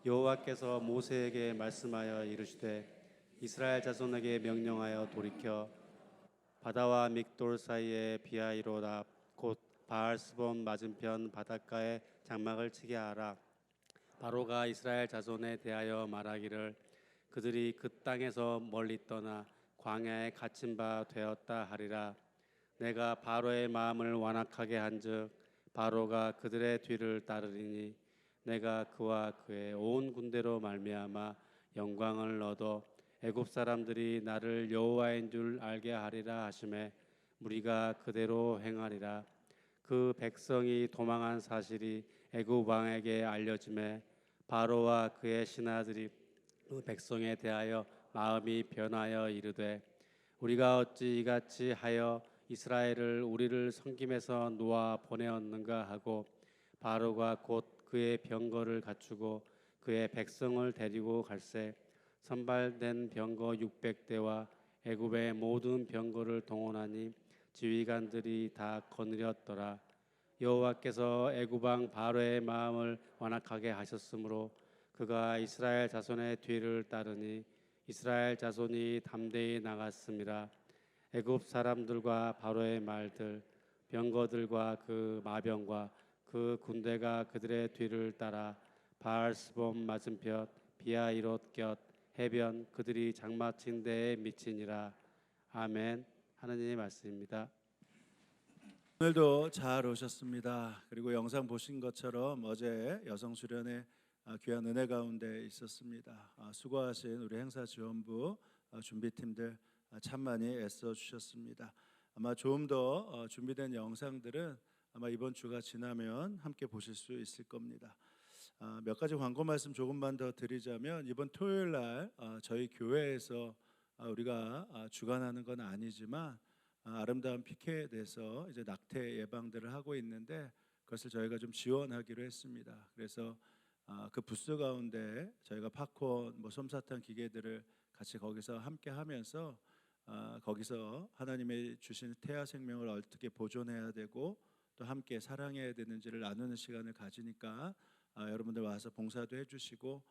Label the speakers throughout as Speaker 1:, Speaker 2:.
Speaker 1: 여호와께서 모세에게 말씀하여 이르시되 이스라엘 자손에게 명령하여 돌이켜 바다와 믹돌 사이에 비하이로답 곧 바알스본 맞은편 바닷가에 장막을 치게 하라. 바로가 이스라엘 자손에 대하여 말하기를 그들이 그 땅에서 멀리 떠나 광야에 갇힌 바 되었다 하리라. 내가 바로의 마음을 완악하게 한즉 바로가 그들의 뒤를 따르리니 내가 그와 그의 온 군대로 말미암아 영광을 얻어 애굽 사람들이 나를 여호와인 줄 알게 하리라 하시매 무리가 그대로 행하리라. 그 백성이 도망한 사실이 애굽 왕에게 알려지매 바로와 그의 신하들이 그 백성에 대하여 마음이 변하여 이르되 우리가 어찌 이같이 하여 이스라엘을 우리를 섬김에서 놓아 보내었는가 하고 바로가 곧 그의 병거를 갖추고 그의 백성을 데리고 갈새 선발된 병거 600대와 애굽의 모든 병거를 동원하니 지휘관들이 다 거느렸더라. 여호와께서 애굽 왕 바로의 마음을 완악하게 하셨으므로 그가 이스라엘 자손의 뒤를 따르니 이스라엘 자손이 담대히 나갔습니다. 애굽 사람들과 바로의 말들 병거들과 그 마병과 그 군대가 그들의 뒤를 따라 바알스본 맞은편 비하이롯 곁 해변 그들이 장막친 데에 미치니라. 아멘. 하나님의 말씀입니다.
Speaker 2: 오늘도 잘 오셨습니다. 그리고 영상 보신 것처럼 어제 여성 수련회 귀한 은혜 가운데 있었습니다. 수고하신 우리 행사지원부 준비팀들 참 많이 애써 주셨습니다. 아마 좀 더 준비된 영상들은 아마 이번 주가 지나면 함께 보실 수 있을 겁니다. 몇 가지 광고 말씀 조금만 더 드리자면 이번 토요일 날 저희 교회에서 우리가 주관하는 건 아니지만 아름다운 피켓에서 이제 낙태 예방들을 하고 있는데 그것을 저희가 좀 지원하기로 했습니다. 그래서 그 부스 가운데 저희가 팝콘, 솜사탕 기계들을 같이 거기서 함께 하면서 거기서 하나님의 주신 태아 생명을 어떻게 보존해야 되고 또 함께 사랑해야 되는지를 나누는 시간을 가지니까 여러분들 와서 봉사도 해주시고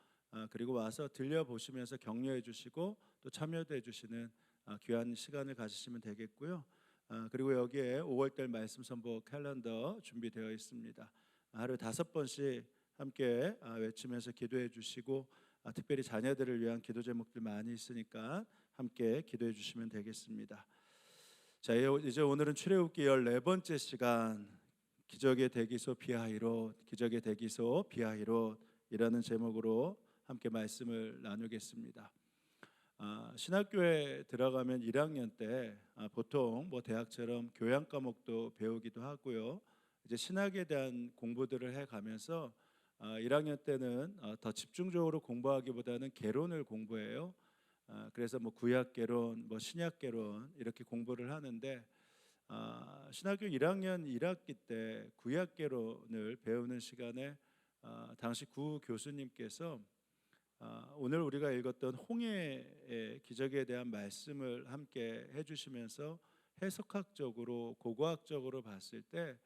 Speaker 2: 그리고 와서 들려보시면서 격려해 주시고 또 참여도 해주시는 귀한 시간을 가지시면 되겠고요. 그리고 여기에 5월달 말씀 선포 캘린더 준비되어 있습니다. 하루 5번씩 함께 외치면서 기도해 주시고 특별히 자녀들을 위한 기도 제목들 많이 있으니까 함께 기도해 주시면 되겠습니다. 자, 이제 오늘은 출애굽기 14번째 시간 기적의 대기소 비하이롯, 기적의 대기소 비하이롯이라는 제목으로 함께 말씀을 나누겠습니다. 신학교에 들어가면 1학년 때 보통 대학처럼 교양 과목도 배우기도 하고요. 이제 신학에 대한 공부들을 해가면서 1학년 때는 더 집중적으로 공부하기보다는 개론을 공부해요. 그래서 구약개론, 신약개론 이렇게 공부를 하는데 신학교 1학년 1학기 때 구약개론을 배우는 시간에 당시 구 교수님께서 오늘 우리가 읽었던 홍해의 기적에 대한 말씀을 함께 해주시면서 해석학적으로 고고학적으로 봤을 때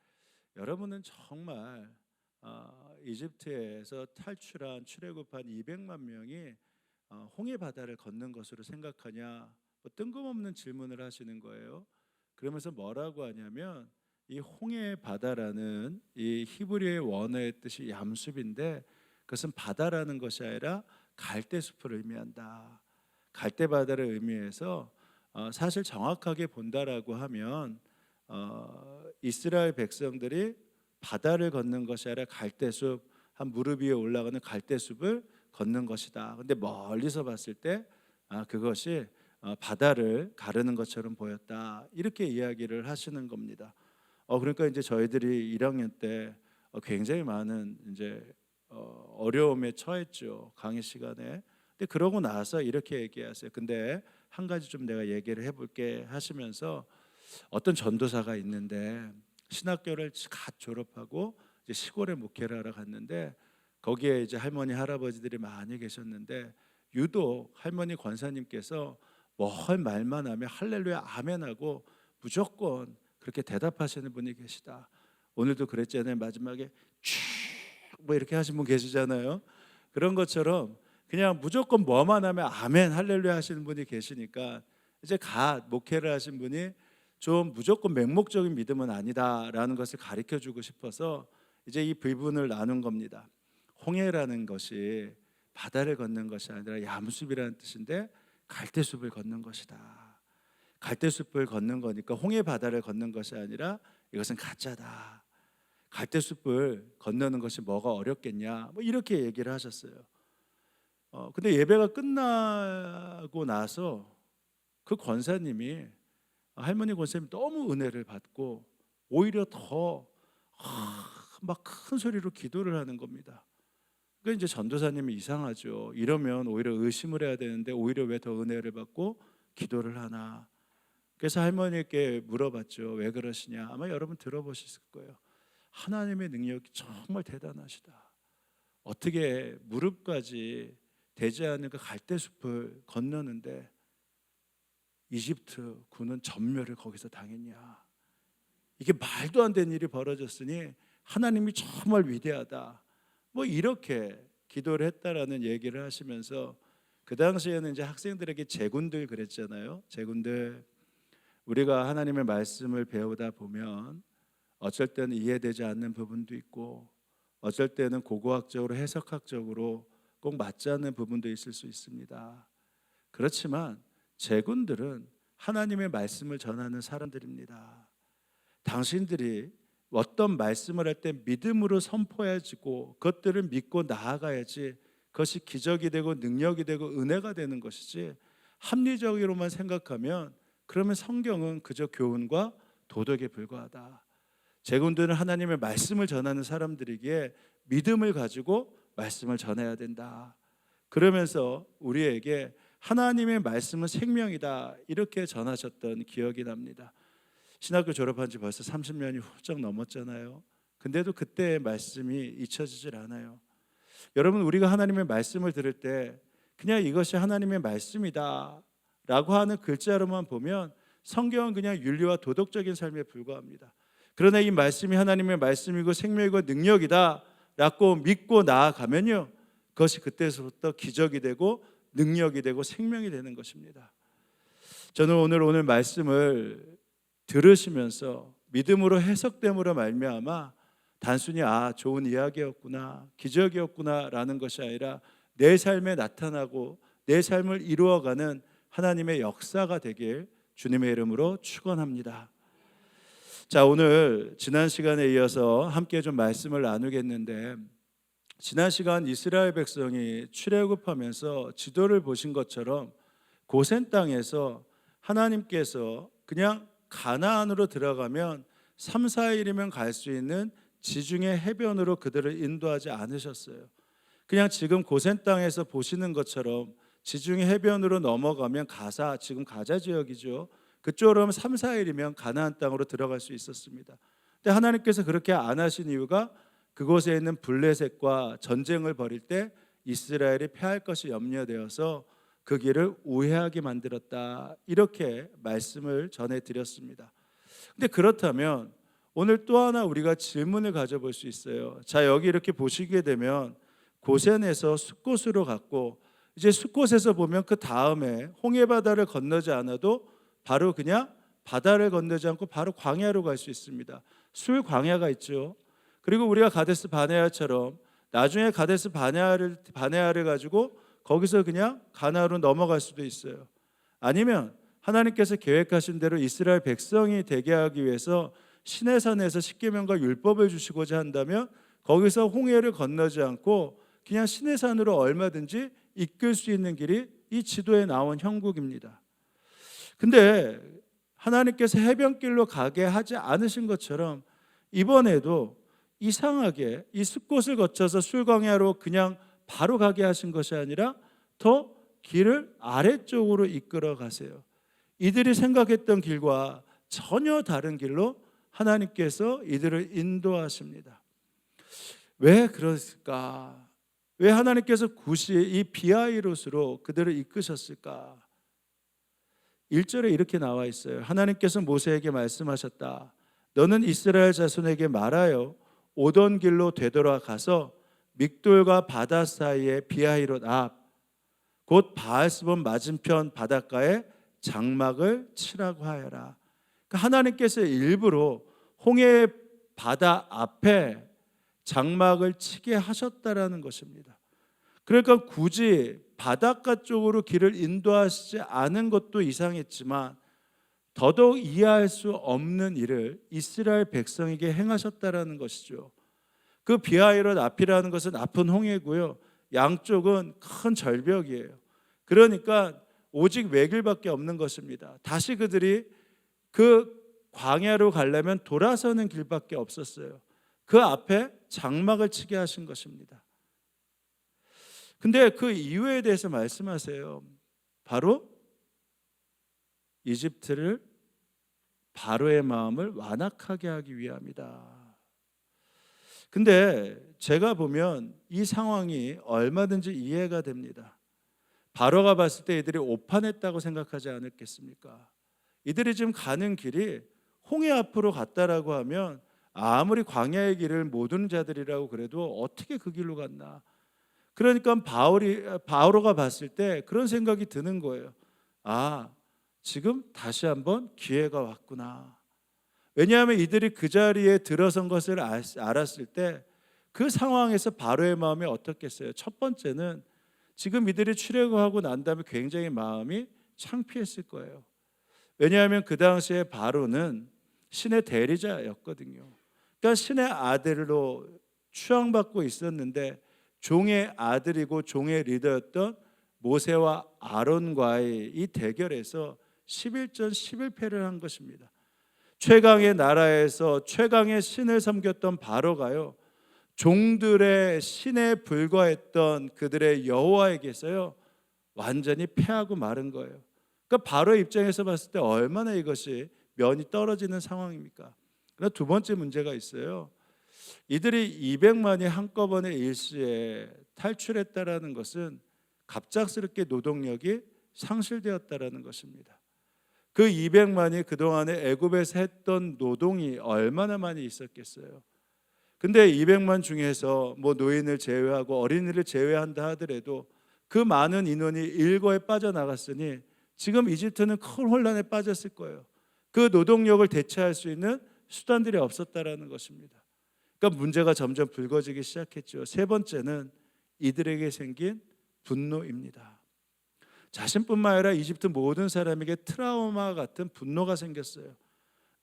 Speaker 2: 여러분은 정말 이집트에서 탈출한 출애굽한 200만 명이 홍해 바다를 건넌 것으로 생각하냐 뜬금없는 질문을 하시는 거예요. 그러면서 뭐라고 하냐면 이 홍해 바다라는 이 히브리의 원어의 뜻이 얌숲인데 그것은 바다라는 것이 아니라 갈대숲을 의미한다. 갈대바다를 의미해서 사실 정확하게 본다라고 하면 이스라엘 백성들이 바다를 걷는 것이 아니라 갈대숲, 한 무릎 위에 올라가는 갈대숲을 걷는 것이다. 근데 멀리서 봤을 때 그것이 바다를 가르는 것처럼 보였다. 이렇게 이야기를 하시는 겁니다. 그러니까 이제 저희들이 1학년 때 굉장히 많은 이제 어려움에 처했죠. 강의 시간에. 근데 그러고 나서 이렇게 얘기하세요. 근데 한 가지 좀 내가 얘기를 해볼게 하시면서 어떤 전도사가 있는데 신학교를 갓 졸업하고 이제 시골에 목회를 하러 갔는데 거기에 이제 할머니 할아버지들이 많이 계셨는데 유독 할머니 권사님께서 뭘 말만 하면 할렐루야 아멘하고 무조건 그렇게 대답하시는 분이 계시다. 오늘도 그랬잖아요. 마지막에 쭉 이렇게 하신 분 계시잖아요. 그런 것처럼 그냥 무조건 뭐만 하면 아멘 할렐루야 하시는 분이 계시니까 이제 목회를 하신 분이 좀 무조건 맹목적인 믿음은 아니다라는 것을 가르쳐 주고 싶어서 이제 이 부분을 나눈 겁니다. 홍해라는 것이 바다를 걷는 것이 아니라 야무숲이라는 뜻인데 갈대숲을 걷는 것이다. 갈대숲을 걷는 거니까 홍해 바다를 걷는 것이 아니라 이것은 가짜다. 갈대숲을 건너는 것이 뭐가 어렵겠냐, 뭐 이렇게 얘기를 하셨어요. 근데 예배가 끝나고 나서 그 권사님이 할머니 권사님이 너무 은혜를 받고 오히려 더 막 큰 소리로 기도를 하는 겁니다. 그러니까 이제 전도사님이 이상하죠. 이러면 오히려 의심을 해야 되는데 오히려 왜 더 은혜를 받고 기도를 하나. 그래서 할머니께 물어봤죠. 왜 그러시냐. 아마 여러분 들어보셨을 거예요. 하나님의 능력이 정말 대단하시다. 어떻게 무릎까지 되지 않는 그 갈대숲을 건너는데 이집트 군은 전멸을 거기서 당했냐. 이게 말도 안 되는 일이 벌어졌으니 하나님이 정말 위대하다. 뭐 이렇게 기도를 했다라는 얘기를 하시면서 그 당시에는 이제 학생들에게 제군들 그랬잖아요. 제군들, 우리가 하나님의 말씀을 배우다 보면 어쩔 때는 이해되지 않는 부분도 있고 어쩔 때는 고고학적으로 해석학적으로 꼭 맞지 않는 부분도 있을 수 있습니다. 그렇지만 제군들은 하나님의 말씀을 전하는 사람들입니다. 당신들이 어떤 말씀을 할 때 믿음으로 선포해지고 그것들을 믿고 나아가야지 그것이 기적이 되고 능력이 되고 은혜가 되는 것이지, 합리적으로만 생각하면 그러면 성경은 그저 교훈과 도덕에 불과하다. 제군들은 하나님의 말씀을 전하는 사람들이기에 믿음을 가지고 말씀을 전해야 된다. 그러면서 우리에게 하나님의 말씀은 생명이다 이렇게 전하셨던 기억이 납니다. 신학교 졸업한 지 벌써 30년이 훌쩍 넘었잖아요. 근데도 그때의 말씀이 잊혀지질 않아요. 여러분, 우리가 하나님의 말씀을 들을 때 그냥 이것이 하나님의 말씀이다 라고 하는 글자로만 보면 성경은 그냥 윤리와 도덕적인 삶에 불과합니다. 그러나 이 말씀이 하나님의 말씀이고 생명이고 능력이다 라고 믿고 나아가면요, 그것이 그때서부터 기적이 되고 능력이 되고 생명이 되는 것입니다. 저는 오늘 말씀을 들으시면서 믿음으로 해석됨으로 말미암아 단순히 좋은 이야기였구나, 기적이었구나 라는 것이 아니라 내 삶에 나타나고 내 삶을 이루어가는 하나님의 역사가 되길 주님의 이름으로 축원합니다. 자, 오늘 지난 시간에 이어서 함께 좀 말씀을 나누겠는데, 지난 시간 이스라엘 백성이 출애굽하면서 지도를 보신 것처럼 고센 땅에서 하나님께서 그냥 가나안으로 들어가면 3, 4일이면 갈 수 있는 지중해 해변으로 그들을 인도하지 않으셨어요. 그냥 지금 고센 땅에서 보시는 것처럼 지중해 해변으로 넘어가면 지금 가자 지역이죠. 그쪽으로 하면 3, 4일이면 가나안 땅으로 들어갈 수 있었습니다. 근데 하나님께서 그렇게 안 하신 이유가 그곳에 있는 블레셋과 전쟁을 벌일 때 이스라엘이 패할 것이 염려되어서 그 길을 우회하게 만들었다, 이렇게 말씀을 전해드렸습니다. 근데 그렇다면 오늘 또 하나 우리가 질문을 가져볼 수 있어요. 자, 여기 이렇게 보시게 되면 고센에서 숫곳으로 갔고, 이제 숫곳에서 보면 그 다음에 홍해바다를 건너지 않아도 바로 그냥 바다를 건너지 않고 바로 광야로 갈 수 있습니다. 술 광야가 있죠. 그리고 우리가 가데스 바네아처럼 나중에 가데스 바네아를 가지고 거기서 그냥 가나안으로 넘어갈 수도 있어요. 아니면 하나님께서 계획하신 대로 이스라엘 백성이 되게 하기 위해서 시내산에서 십계명과 율법을 주시고자 한다면 거기서 홍해를 건너지 않고 그냥 시내산으로 얼마든지 이끌 수 있는 길이 이 지도에 나온 형국입니다. 근데 하나님께서 해변길로 가게 하지 않으신 것처럼 이번에도 이상하게 이 숲곳을 거쳐서 술광야로 그냥 바로 가게 하신 것이 아니라 더 길을 아래쪽으로 이끌어 가세요. 이들이 생각했던 길과 전혀 다른 길로 하나님께서 이들을 인도하십니다. 왜 그랬을까? 왜 하나님께서 굳이 이 비하이롯으로 그들을 이끄셨을까? 1절에 이렇게 나와 있어요. 하나님께서 모세에게 말씀하셨다. 너는 이스라엘 자손에게 말하여 오던 길로 되돌아가서 믹돌과 바다 사이의 비하히롯 앞 곧 바알스본 맞은편 바닷가에 장막을 치라고 하여라. 그러니까 하나님께서 일부러 홍해 바다 앞에 장막을 치게 하셨다라는 것입니다. 그러니까 굳이 바닷가 쪽으로 길을 인도하시지 않은 것도 이상했지만 더더욱 이해할 수 없는 일을 이스라엘 백성에게 행하셨다라는 것이죠. 그 비하히롯 앞이라는 것은 아픈 홍해고요, 양쪽은 큰 절벽이에요. 그러니까 오직 외길밖에 없는 것입니다. 다시 그들이 그 광야로 가려면 돌아서는 길밖에 없었어요. 그 앞에 장막을 치게 하신 것입니다. 근데 그 이유에 대해서 말씀하세요. 바로 이집트를 바로의 마음을 완악하게 하기 위함이다. 근데 제가 보면 이 상황이 얼마든지 이해가 됩니다. 바로가 봤을 때 이들이 오판했다고 생각하지 않았겠습니까? 이들이 지금 가는 길이 홍해 앞으로 갔다라고 하면 아무리 광야의 길을 모든 자들이라고 그래도 어떻게 그 길로 갔나? 그러니까 바오로가 봤을 때 그런 생각이 드는 거예요. 아, 지금 다시 한번 기회가 왔구나. 왜냐하면 이들이 그 자리에 들어선 것을 알았을 때 그 상황에서 바로의 마음이 어떻겠어요? 첫 번째는 지금 이들이 출애굽하고 난 다음에 굉장히 마음이 창피했을 거예요. 왜냐하면 그 당시에 바로는 신의 대리자였거든요. 그러니까 신의 아들로 추앙받고 있었는데 종의 아들이고 종의 리더였던 모세와 아론과의 이 대결에서 11전 11패를 한 것입니다. 최강의 나라에서 최강의 신을 섬겼던 바로가요, 종들의 신에 불과했던 그들의 여호와에게서요 완전히 패하고 마른 거예요. 그러니까 바로의 입장에서 봤을 때 얼마나 이것이 면이 떨어지는 상황입니까? 그러나 두 번째 문제가 있어요. 이들이 200만이 한꺼번에 일시에 탈출했다라는 것은 갑작스럽게 노동력이 상실되었다라는 것입니다. 그 200만이 그동안에 애굽에서 했던 노동이 얼마나 많이 있었겠어요. 근데 200만 중에서 뭐 노인을 제외하고 어린이를 제외한다 하더라도 그 많은 인원이 일거에 빠져나갔으니 지금 이집트는 큰 혼란에 빠졌을 거예요. 그 노동력을 대체할 수 있는 수단들이 없었다라는 것입니다. 그러니까 문제가 점점 불거지기 시작했죠. 세 번째는 이들에게 생긴 분노입니다. 자신뿐만 아니라 이집트 모든 사람에게 트라우마 같은 분노가 생겼어요.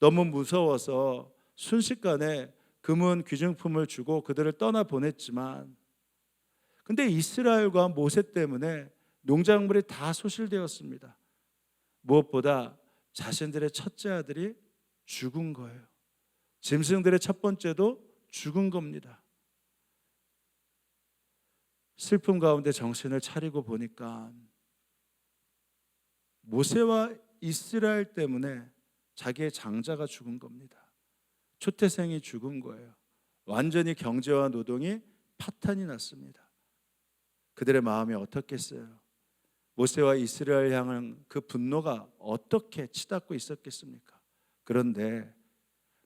Speaker 2: 너무 무서워서 순식간에 금은 귀중품을 주고 그들을 떠나보냈지만, 근데 이스라엘과 모세 때문에 농작물이 다 소실되었습니다. 무엇보다 자신들의 첫째 아들이 죽은 거예요. 짐승들의 첫 번째도 죽은 겁니다. 슬픔 가운데 정신을 차리고 보니까 모세와 이스라엘 때문에 자기의 장자가 죽은 겁니다. 초태생이 죽은 거예요. 완전히 경제와 노동이 파탄이 났습니다. 그들의 마음이 어떻겠어요? 모세와 이스라엘 향한 그 분노가 어떻게 치닫고 있었겠습니까? 그런데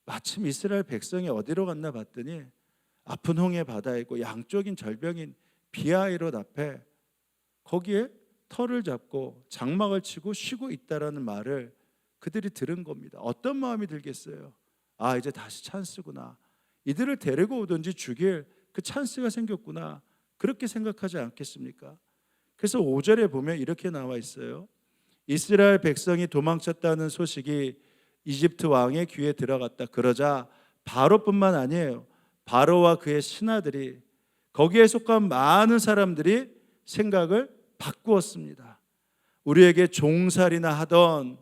Speaker 2: 마침 이스라엘 백성이 어디로 갔나 봤더니 아픈 홍해 바다에 있고 양쪽인 절벽인 비하히롯 앞에 거기에 터를 잡고 장막을 치고 쉬고 있다라는 말을 그들이 들은 겁니다. 어떤 마음이 들겠어요? 아, 이제 다시 찬스구나. 이들을 데리고 오든지 죽일 그 찬스가 생겼구나. 그렇게 생각하지 않겠습니까? 그래서 5절에 보면 이렇게 나와 있어요. 이스라엘 백성이 도망쳤다는 소식이 이집트 왕의 귀에 들어갔다. 그러자 바로뿐만 아니에요. 바로와 그의 신하들이, 거기에 속한 많은 사람들이 생각을 바꾸었습니다. 우리에게 종살이나 하던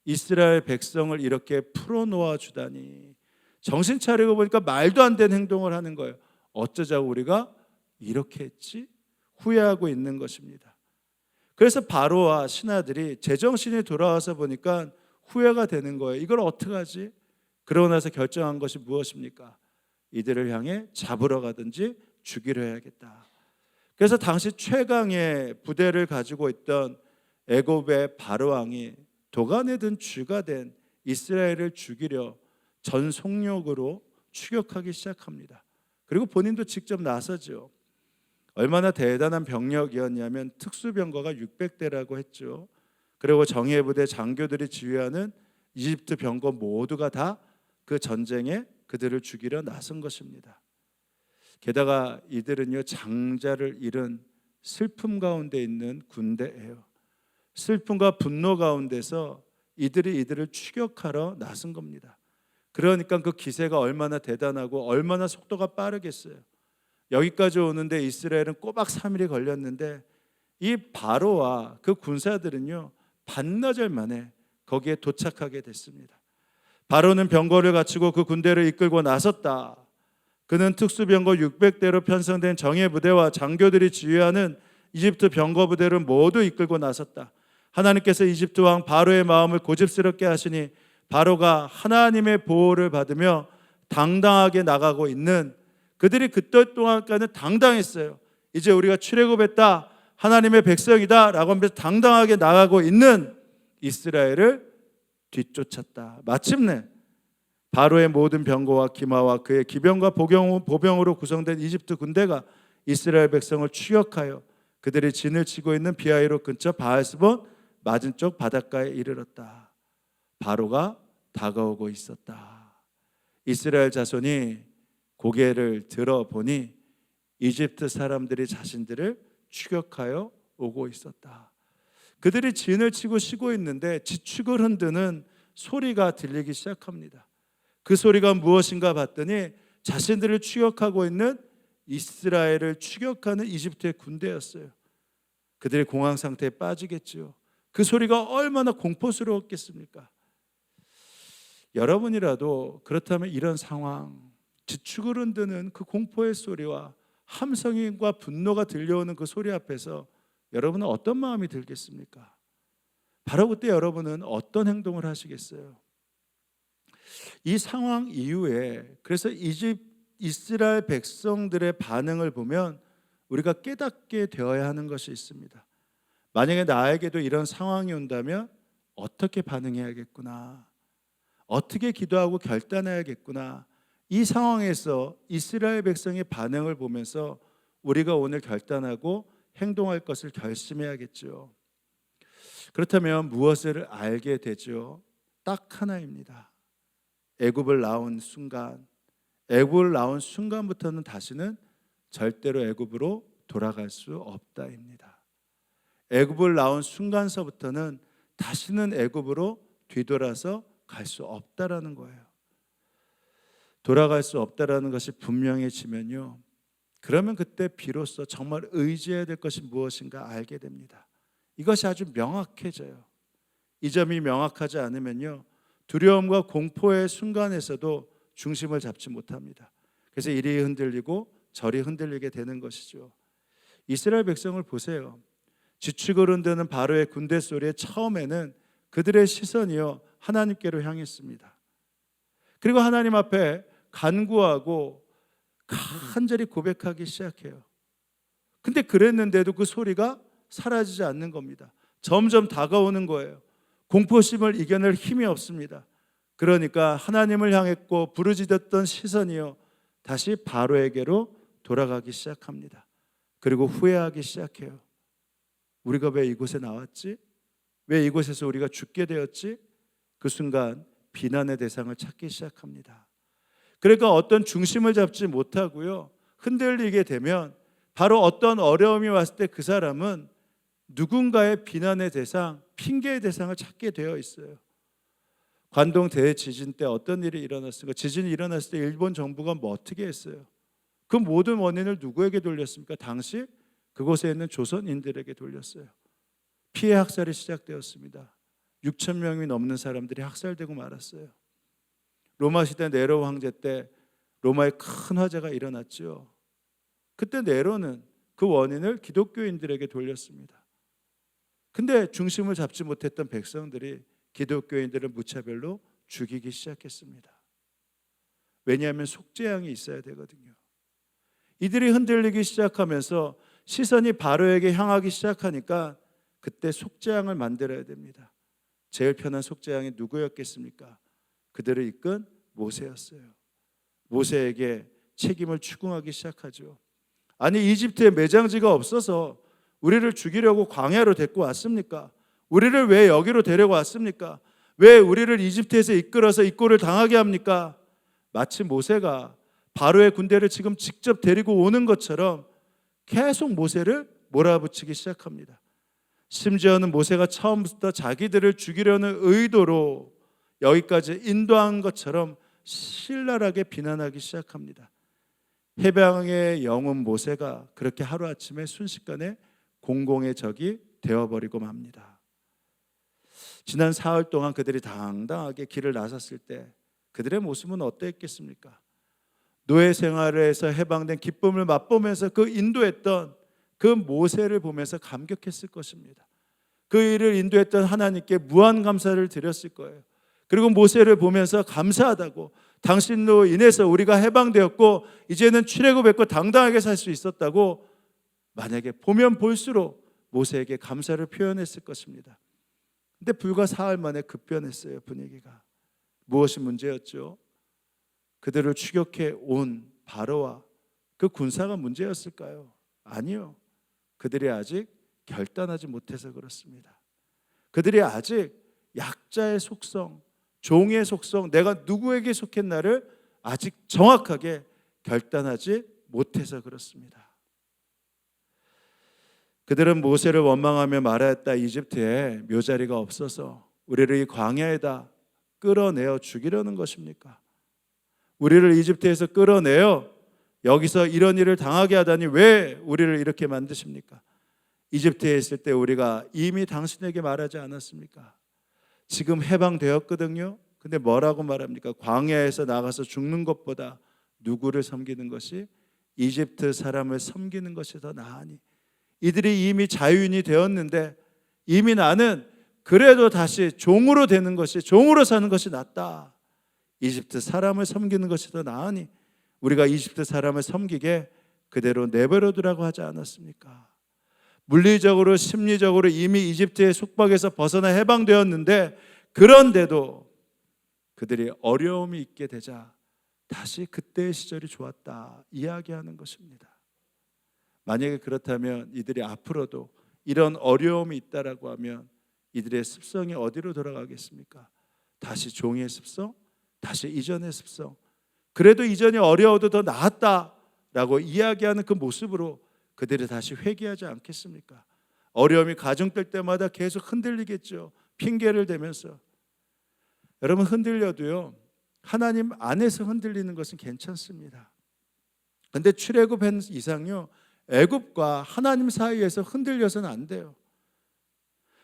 Speaker 2: 이스라엘 백성을 이렇게 풀어놓아 주다니. 정신 차리고 보니까 말도 안 되는 행동을 하는 거예요. 어쩌자고 우리가 이렇게 했지? 후회하고 있는 것입니다. 그래서 바로와 신하들이 제정신이 돌아와서 보니까 후회가 되는 거예요. 이걸 어떡하지? 그러고 나서 결정한 것이 무엇입니까? 이들을 향해 잡으러 가든지 죽이려 해야겠다. 그래서 당시 최강의 부대를 가지고 있던 애굽의 바로 왕이 도간에 든 쥐가 된 이스라엘을 죽이려 전속력으로 추격하기 시작합니다. 그리고 본인도 직접 나서죠. 얼마나 대단한 병력이었냐면 특수병거가 600대라고 했죠. 그리고 정예부대 장교들이 지휘하는 이집트 병거 모두가 다 그 전쟁에 그들을 죽이려 나선 것입니다. 게다가 이들은요, 장자를 잃은 슬픔 가운데 있는 군대예요. 슬픔과 분노 가운데서 이들을 추격하러 나선 겁니다. 그러니까 그 기세가 얼마나 대단하고 얼마나 속도가 빠르겠어요. 여기까지 오는데 이스라엘은 꼬박 3일이 걸렸는데 이 바로와 그 군사들은요, 반나절 만에 거기에 도착하게 됐습니다. 바로는 병거를 갖추고 그 군대를 이끌고 나섰다. 그는 특수병거 600대로 편성된 정예부대와 장교들이 지휘하는 이집트 병거 부대를 모두 이끌고 나섰다. 하나님께서 이집트 왕 바로의 마음을 고집스럽게 하시니 바로가 하나님의 보호를 받으며 당당하게 나가고 있는, 그들이 그때 동안까지는 당당했어요. 이제 우리가 출애굽했다, 하나님의 백성이다 라고 하면서 당당하게 나가고 있는 이스라엘을 뒤쫓았다. 마침내 바로의 모든 병거와 기마와 그의 기병과 보병으로 구성된 이집트 군대가 이스라엘 백성을 추격하여 그들이 진을 치고 있는 비하이롯 근처 바알스본 맞은쪽 바닷가에 이르렀다. 바로가 다가오고 있었다. 이스라엘 자손이 고개를 들어보니 이집트 사람들이 자신들을 추격하여 오고 있었다. 그들이 진을 치고 쉬고 있는데 지축을 흔드는 소리가 들리기 시작합니다. 그 소리가 무엇인가 봤더니 자신들을 추격하고 있는 이스라엘을 추격하는 이집트의 군대였어요. 그들이 공황 상태에 빠지겠죠. 그 소리가 얼마나 공포스러웠겠습니까? 여러분이라도 그렇다면 이런 상황, 지축을 흔드는 그 공포의 소리와 함성과 분노가 들려오는 그 소리 앞에서 여러분은 어떤 마음이 들겠습니까? 바로 그때 여러분은 어떤 행동을 하시겠어요? 이 상황 이후에 그래서 이스라엘 백성들의 반응을 보면 우리가 깨닫게 되어야 하는 것이 있습니다. 만약에 나에게도 이런 상황이 온다면 어떻게 반응해야겠구나, 어떻게 기도하고 결단해야겠구나. 이 상황에서 이스라엘 백성의 반응을 보면서 우리가 오늘 결단하고 행동할 것을 결심해야겠죠. 그렇다면 무엇을 알게 되죠? 딱 하나입니다. 애굽을 나온 순간부터는 다시는 절대로 애굽으로 돌아갈 수 없다입니다. 애굽을 나온 순간서부터는 다시는 애굽으로 뒤돌아서 갈 수 없다라는 거예요. 돌아갈 수 없다라는 것이 분명해지면요, 그러면 그때 비로소 정말 의지해야 될 것이 무엇인가 알게 됩니다. 이것이 아주 명확해져요. 이 점이 명확하지 않으면요, 두려움과 공포의 순간에서도 중심을 잡지 못합니다. 그래서 이리 흔들리고 저리 흔들리게 되는 것이죠. 이스라엘 백성을 보세요. 지축을 흔드는 바로의 군대 소리에 처음에는 그들의 시선이요, 하나님께로 향했습니다. 그리고 하나님 앞에 간구하고 간절히 고백하기 시작해요. 근데 그랬는데도 그 소리가 사라지지 않는 겁니다. 점점 다가오는 거예요. 공포심을 이겨낼 힘이 없습니다. 그러니까 하나님을 향했고 부르짖었던 시선이요, 다시 바로에게로 돌아가기 시작합니다. 그리고 후회하기 시작해요. 우리가 왜 이곳에 나왔지? 왜 이곳에서 우리가 죽게 되었지? 그 순간 비난의 대상을 찾기 시작합니다. 그러니까 어떤 중심을 잡지 못하고요, 흔들리게 되면 바로 어떤 어려움이 왔을 때 그 사람은 누군가의 비난의 대상, 핑계의 대상을 찾게 되어 있어요. 관동 대지진 때 어떤 일이 일어났습니까? 지진이 일어났을 때 일본 정부가 뭐 어떻게 했어요? 그 모든 원인을 누구에게 돌렸습니까? 당시 그곳에 있는 조선인들에게 돌렸어요. 피해 학살이 시작되었습니다. 6천 명이 넘는 사람들이 학살되고 말았어요. 로마 시대 네로 황제 때 로마에 큰 화재가 일어났죠. 그때 네로는 그 원인을 기독교인들에게 돌렸습니다. 근데 중심을 잡지 못했던 백성들이 기독교인들을 무차별로 죽이기 시작했습니다. 왜냐하면 속죄양이 있어야 되거든요. 이들이 흔들리기 시작하면서 시선이 바로에게 향하기 시작하니까 그때 속죄양을 만들어야 됩니다. 제일 편한 속죄양이 누구였겠습니까? 그들을 이끈 모세였어요. 모세에게 책임을 추궁하기 시작하죠. 아니 이집트에 매장지가 없어서 우리를 죽이려고 광야로 데리고 왔습니까? 우리를 왜 여기로 데려고 왔습니까? 왜 우리를 이집트에서 이끌어서 이 꼴을 당하게 합니까? 마치 모세가 바로의 군대를 지금 직접 데리고 오는 것처럼 계속 모세를 몰아붙이기 시작합니다. 심지어는 모세가 처음부터 자기들을 죽이려는 의도로 여기까지 인도한 것처럼 신랄하게 비난하기 시작합니다. 해방의 영웅 모세가 그렇게 하루아침에 순식간에 공공의 적이 되어버리고 맙니다. 지난 사흘 동안 그들이 당당하게 길을 나섰을 때 그들의 모습은 어떠했겠습니까? 노예 생활에서 해방된 기쁨을 맛보면서 그 인도했던 그 모세를 보면서 감격했을 것입니다. 그 일을 인도했던 하나님께 무한 감사를 드렸을 거예요. 그리고 모세를 보면서 감사하다고, 당신으로 인해서 우리가 해방되었고 이제는 출애굽했고 당당하게 살 수 있었다고 만약에 보면 볼수록 모세에게 감사를 표현했을 것입니다. 근데 불과 사흘 만에 급변했어요. 분위기가. 무엇이 문제였죠? 그들을 추격해 온 바로와 그 군사가 문제였을까요? 아니요. 그들이 아직 결단하지 못해서 그렇습니다. 그들이 아직 약자의 속성, 종의 속성, 내가 누구에게 속했나를 아직 정확하게 결단하지 못해서 그렇습니다. 그들은 모세를 원망하며 말하였다. 이집트에 묘자리가 없어서 우리를 이 광야에다 끌어내어 죽이려는 것입니까? 우리를 이집트에서 끌어내어 여기서 이런 일을 당하게 하다니 왜 우리를 이렇게 만드십니까? 이집트에 있을 때 우리가 이미 당신에게 말하지 않았습니까? 지금 해방되었거든요. 근데 뭐라고 말합니까? 광야에서 나가서 죽는 것보다 누구를 섬기는 것이, 이집트 사람을 섬기는 것이 더 나으니, 이들이 이미 자유인이 되었는데 이미 나는 그래도 다시 종으로 되는 것이, 종으로 사는 것이 낫다. 이집트 사람을 섬기는 것이 더 나으니 우리가 이집트 사람을 섬기게 그대로 내버려두라고 하지 않았습니까? 물리적으로 심리적으로 이미 이집트의 속박에서 벗어나 해방되었는데, 그런데도 그들이 어려움이 있게 되자 다시 그때의 시절이 좋았다 이야기하는 것입니다. 만약에 그렇다면 이들이 앞으로도 이런 어려움이 있다라고 하면 이들의 습성이 어디로 돌아가겠습니까? 다시 종의 습성, 다시 이전의 습성, 그래도 이전이 어려워도 더 나았다라고 이야기하는 그 모습으로 그들이 다시 회개하지 않겠습니까? 어려움이 가중될 때마다 계속 흔들리겠죠. 핑계를 대면서. 여러분, 흔들려도요, 하나님 안에서 흔들리는 것은 괜찮습니다. 근데 출애굽한 이상요, 애굽과 하나님 사이에서 흔들려서는 안 돼요.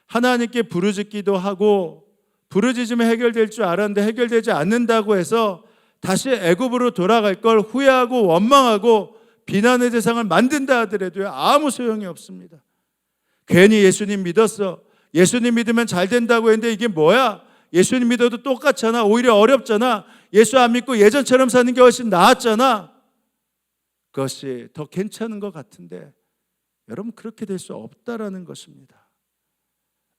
Speaker 2: 하나님께 부르짖기도 하고 부르짖으면 해결될 줄 알았는데 해결되지 않는다고 해서 다시 애굽으로 돌아갈 걸 후회하고 원망하고 비난의 대상을 만든다 하더라도요, 아무 소용이 없습니다. 괜히 예수님 믿었어, 예수님 믿으면 잘 된다고 했는데 이게 뭐야? 예수님 믿어도 똑같잖아, 오히려 어렵잖아, 예수 안 믿고 예전처럼 사는 게 훨씬 나았잖아. 그것이 더 괜찮은 것 같은데 여러분, 그렇게 될 수 없다라는 것입니다.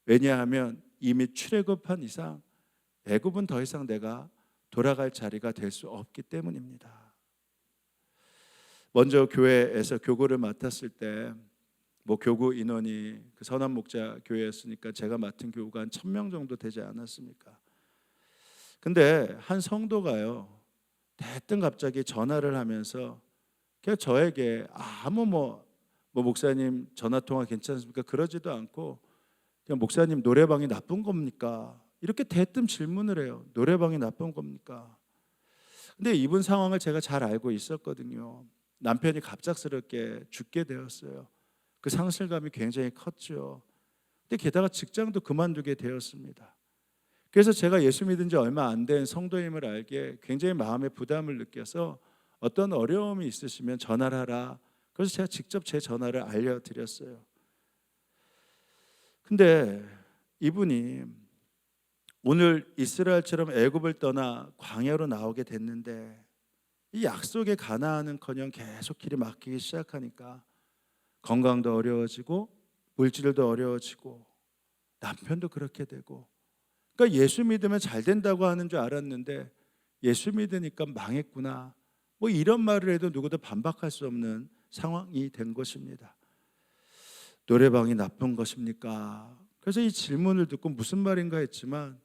Speaker 2: 왜냐하면 이미 출애굽한 이상 애굽은 더 이상 내가 돌아갈 자리가 될 수 없기 때문입니다. 먼저 교회에서 교구를 맡았을 때 교구 인원이 그 선한 목자 교회였으니까 제가 맡은 교구가 한 1,000명 정도 되지 않았습니까? 근데 한 성도가요, 대뜸 갑자기 전화를 하면서 그냥 저에게 아무 목사님 전화통화 괜찮습니까? 그러지도 않고 그냥 목사님 노래방이 나쁜 겁니까? 이렇게 대뜸 질문을 해요. 노래방이 나쁜 겁니까? 근데 이분 상황을 제가 잘 알고 있었거든요. 남편이 갑작스럽게 죽게 되었어요. 그 상실감이 굉장히 컸죠. 근데 게다가 직장도 그만두게 되었습니다. 그래서 제가 예수 믿은 지 얼마 안 된 성도임을 알기에 굉장히 마음의 부담을 느껴서 어떤 어려움이 있으시면 전화를 하라. 그래서 제가 직접 제 전화를 알려드렸어요. 근데 이분이 오늘 이스라엘처럼 애굽을 떠나 광야로 나오게 됐는데 이 약속의 가나안은커녕 계속 길이 막히기 시작하니까 건강도 어려워지고 물질도 어려워지고 남편도 그렇게 되고, 그러니까 예수 믿으면 잘 된다고 하는 줄 알았는데 예수 믿으니까 망했구나, 이런 말을 해도 누구도 반박할 수 없는 상황이 된 것입니다. 노래방이 나쁜 것입니까? 그래서 이 질문을 듣고 무슨 말인가 했지만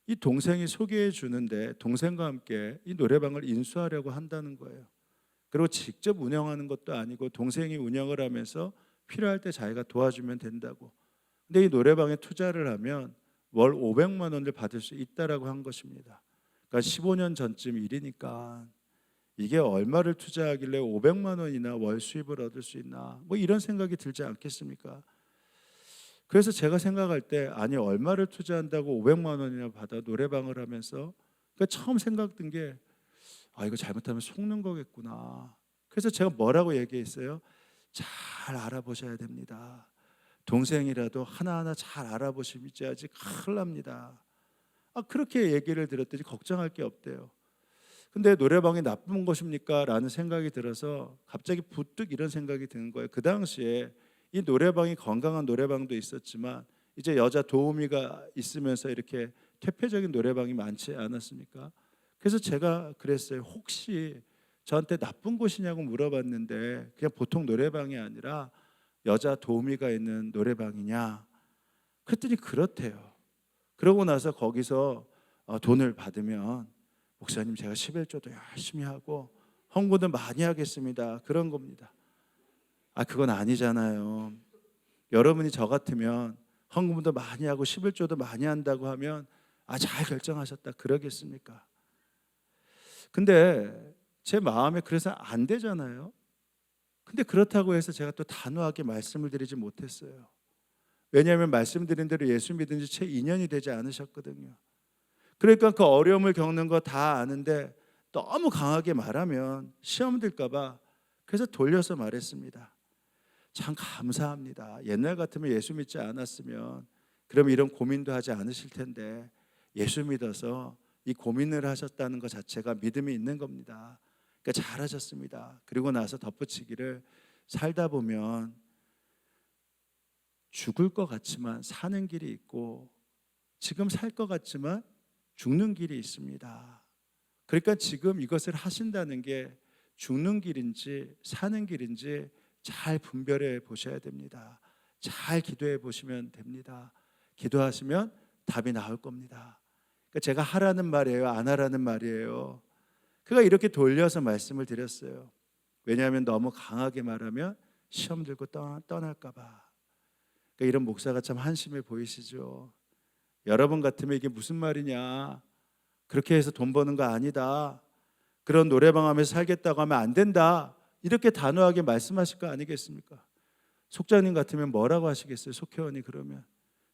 Speaker 2: 이 동생이 소개해 주는데 동생과 함께 이 노래방을 인수하려고 한다는 거예요. 그리고 직접 운영하는 것도 아니고 동생이 운영을 하면서 필요할 때 자기가 도와주면 된다고. 근데 이 노래방에 투자를 하면 월 500만 원을 받을 수 있다라고 한 것입니다. 그러니까 15년 전쯤 일이니까 이게 얼마를 투자하길래 500만 원이나 월 수입을 얻을 수 있나, 뭐 이런 생각이 들지 않겠습니까? 그래서 제가 생각할 때 아니 얼마를 투자한다고 500만 원이나 받아 노래방을 하면서, 그러니까 처음 생각든 게 이거 잘못하면 속는 거겠구나. 그래서 제가 뭐라고 얘기했어요? 잘 알아보셔야 됩니다. 동생이라도 하나하나 잘 알아보셔야지 큰일 납니다. 그렇게 얘기를 들었더니 걱정할 게 없대요. 근데 노래방이 나쁜 것입니까? 라는 생각이 들어서 갑자기 부뜩 이런 생각이 드는 거예요. 그 당시에 이 노래방이 건강한 노래방도 있었지만 이제 여자 도우미가 있으면서 이렇게 퇴폐적인 노래방이 많지 않았습니까? 그래서 제가 그랬어요. 혹시 저한테 나쁜 곳이냐고 물어봤는데 그냥 보통 노래방이 아니라 여자 도우미가 있는 노래방이냐? 그랬더니 그렇대요. 그러고 나서 거기서 돈을 받으면 목사님 제가 11조도 열심히 하고 헌금도 많이 하겠습니다. 그런 겁니다. 그건 아니잖아요. 여러분이 저 같으면 헌금도 많이 하고 11조도 많이 한다고 하면 잘 결정하셨다 그러겠습니까? 근데 제 마음에 그래서 안 되잖아요. 근데 그렇다고 해서 제가 또 단호하게 말씀을 드리지 못했어요. 왜냐하면 말씀드린 대로 예수 믿은 지 채 2년이 되지 않으셨거든요. 그러니까 그 어려움을 겪는 거 다 아는데 너무 강하게 말하면 시험 들까 봐 그래서 돌려서 말했습니다. 참 감사합니다. 옛날 같으면 예수 믿지 않았으면 그럼 이런 고민도 하지 않으실 텐데 예수 믿어서 이 고민을 하셨다는 것 자체가 믿음이 있는 겁니다. 그러니까 잘하셨습니다. 그리고 나서 덧붙이기를 살다 보면 죽을 것 같지만 사는 길이 있고 지금 살 것 같지만 죽는 길이 있습니다. 그러니까 지금 이것을 하신다는 게 죽는 길인지 사는 길인지 잘 분별해 보셔야 됩니다. 잘 기도해 보시면 됩니다. 기도하시면 답이 나올 겁니다. 그러니까 제가 하라는 말이에요, 안 하라는 말이에요. 그가 이렇게 돌려서 말씀을 드렸어요. 왜냐하면 너무 강하게 말하면 시험 들고 떠날까 봐. 그러니까 이런 목사가 참 한심해 보이시죠? 여러분 같으면 이게 무슨 말이냐, 그렇게 해서 돈 버는 거 아니다, 그런 노래방 하면서 살겠다고 하면 안 된다, 이렇게 단호하게 말씀하실 거 아니겠습니까? 속장님 같으면 뭐라고 하시겠어요? 속회원이 그러면